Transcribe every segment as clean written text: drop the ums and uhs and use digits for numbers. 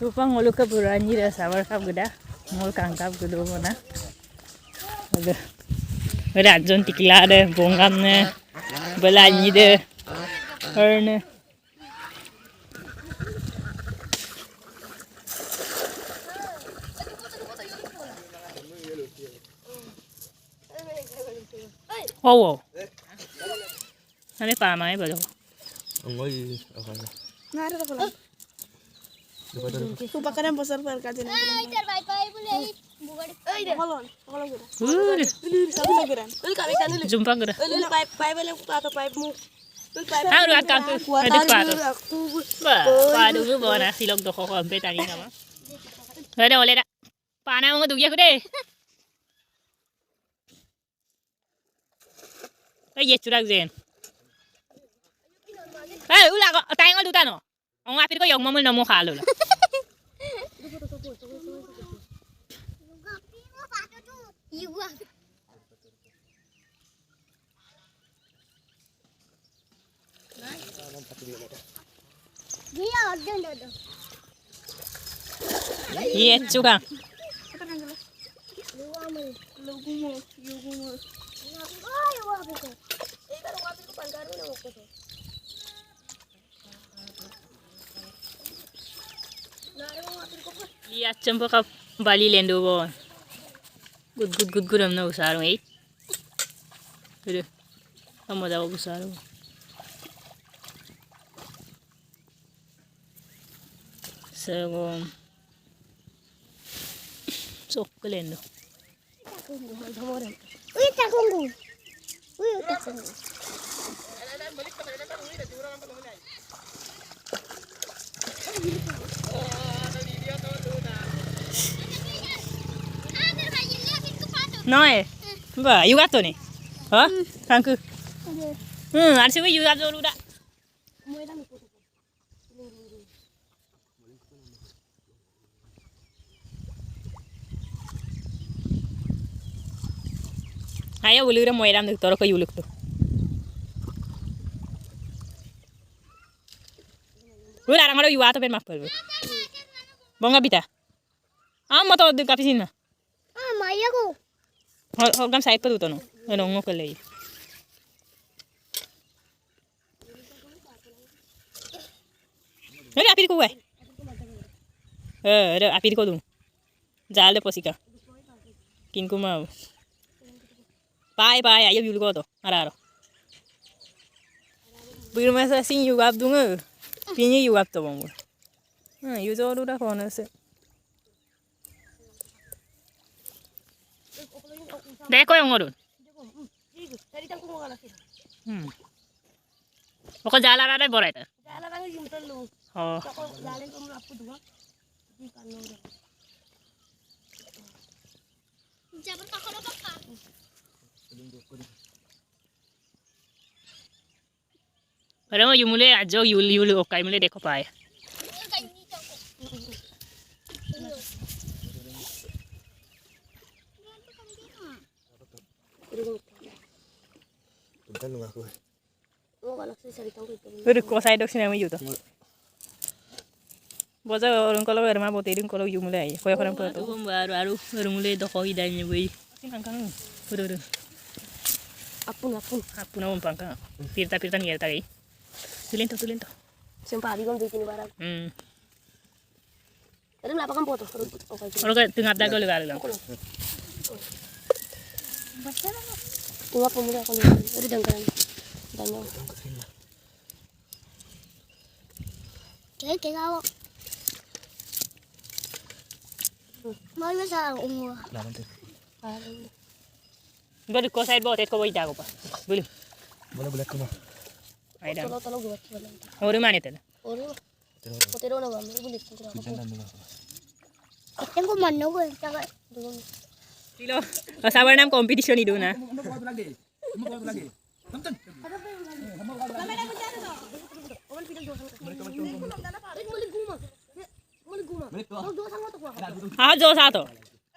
Tupang ulu ke buranyi dah sabar kap geda, mul kangkap gedo mana. Ada jon tikla deh, bongkam ne, belanyi deh, herne. Oh, ini pamai baru. Ngoi apa? Nara dah kalau. Tuh pakai yang besar berkaji nanti. Kolon, kolon gera. Sabu sageran. Jumpa gera. Pipe yang atau pipe mu. Ah, udah kan tuh. Ada pato. Pato tuh bawa nasi log doh kok sampai tadi nama. Ada oleh dah. Panah mau tuh ya kude. Iya curang zen. Ulah kok tayang tuh tano. Ang apir ko yung mamul na mukha lo. Iya juga. Iya cempo ka Bali lendo bo. Good am na usaro eh. Udah. Kamu daw usaro. So lendo. Uy, takunggu. No eh. Ba, you got to ni. Ha? Kanku. Arsi you got dulu dah. Ayo ulur mo iram dek toro ko yuluk tu. Ular angalo you ato ben mapel. Bonga bita. Amma to de kapisina. Ah, Maya ko. Hogam side pa dito no. Ano ngo kalay. Ada apir ko wai. Ada apir ko dum. Jal de posika. Kin ko mau. Pai ayo yul ko to. Araro. Bir masa sin yu gap dunga. Pini yu gap to bongo. Yu zoru da kono se. Deko yang ngorun. Pokok jalan ada borai ta. Jalan lagi jum telu. Oh. Pokok jalan kamu aku dua. Di kanan. Jabar kakak apa? Ada mau yumule ajo yul okai mule deko pai. Tuntan nggak aku. Oh, kalau saya cari tahu itu. Udah ko side dok sini mau yuto. Boza orang kalau berma botirin kalau yumule ay. Koyo koram ko to. Baru mule doko idanya boy. Kangkang. Udah. Apun. Aku na pangkang. Pirta ni ta gay. Tulento. Sempat di kamu bikin barang. Ada melapakan foto. Orang ka tengah dago legal lang. Tua pemuda aku lihat. Ada dangkaran. Danau. Kayak kau. Mau masa umur. Laman tuh. Baru ko side botet ko boy dago pa. Belum. Boleh ke mah. Ay dan. Tolong buat. Orang mana tu? Orang. Potero na bang. Boleh kita. Tuntan nggak. Yang ko mana ko taga. Silo. Sabar nam competition itu na. Ah, jo satu.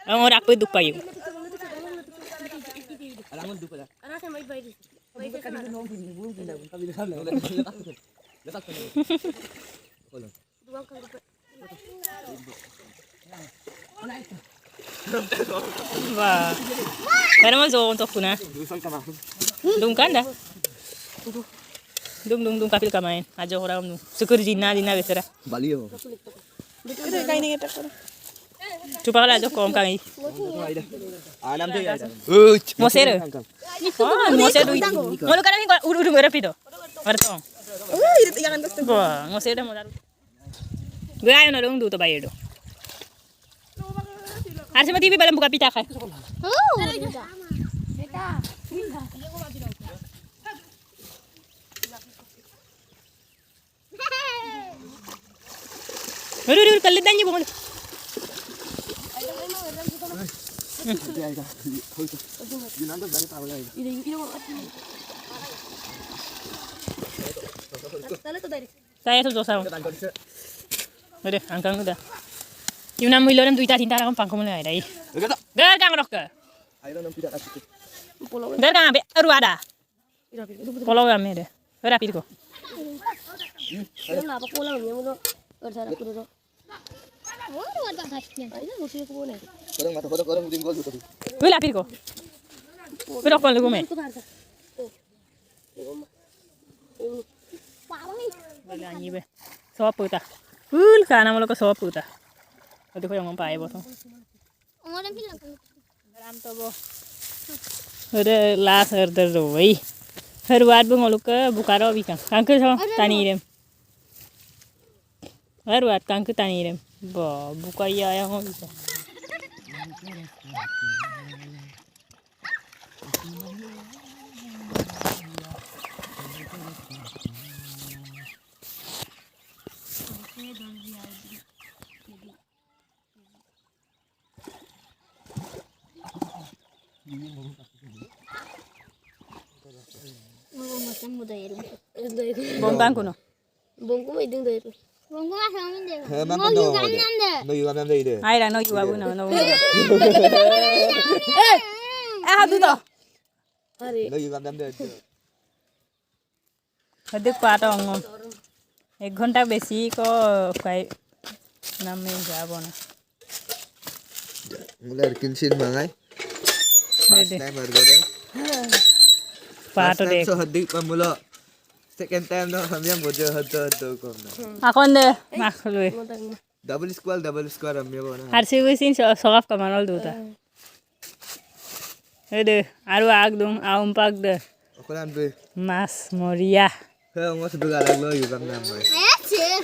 Orang apa itu kayu? Alangan dupa lah. Anak saya mai bayi. Bayi kan itu nong pun belum pindah. Tapi dah lah. Letak. Letak. Kolon. Dua kali. Wah. Karena mau zo untuk kuna. Dusan ka ma. Dung kan dah. Dung kapil kamain. Aja orang dung. Syukur dina besara. Bali yo. Coba kalau aja kom kami. Anam de ya. Moser. Ah, moser du. Mau kan ni udah rapido. Artong. Wah, moser dah mau taruh. Gue ayo nolong du to bayar do. Harus mati bi balam buka pita kai. Aduh, kalit dan ni bungul. Saya tu dosa. Udah, angkang udah. Yung namu iloran duita tinta rakam pangko mulai dai. Dar kang rok ke. Dar kang abe aru ada. Polo ame deh. Rapid ko. Kenapa pulang ya mau bersara kudu. Oh, ada gasnya. Ini musuh aku nih. Korang tinggal tu tadi. Wih rapid ko. Pero kon lugu me. Wala ni be. So puta. Kana mo ko so puta. Ito ko yung mampae boto. Oh, ada bilang kan. Ram to bo. Ode las herder do wei. Herwat bu ngoluk ke bukaro bikang. Kangke so tani rem. Herwat kangke tani rem. Bo buka ya yang bisa. Oh, macam muda ya. Bontang kuno. Bongku mah idung dari. Bongku mah sama deh. Memang Mau juga nanda. No you am de ide. Ay ra no yuwa bu no. Hadu to. Hari. No you am de. Hadu pato ngom. 1 ঘন্টা বেশি ko kai namme jabo na. Mulai kinsin mangai. First time harga Pato deh. So hadik pamula. Second time no kami yang bojo hado kom na. Akon deh maklui. Double square amya bona. Harsi wisin sogaf kamanol duta. Ede aru agdum aumpak de. Okulan be. Mas Moria. He ngos begalag lo yu kam namai. Eh, sih.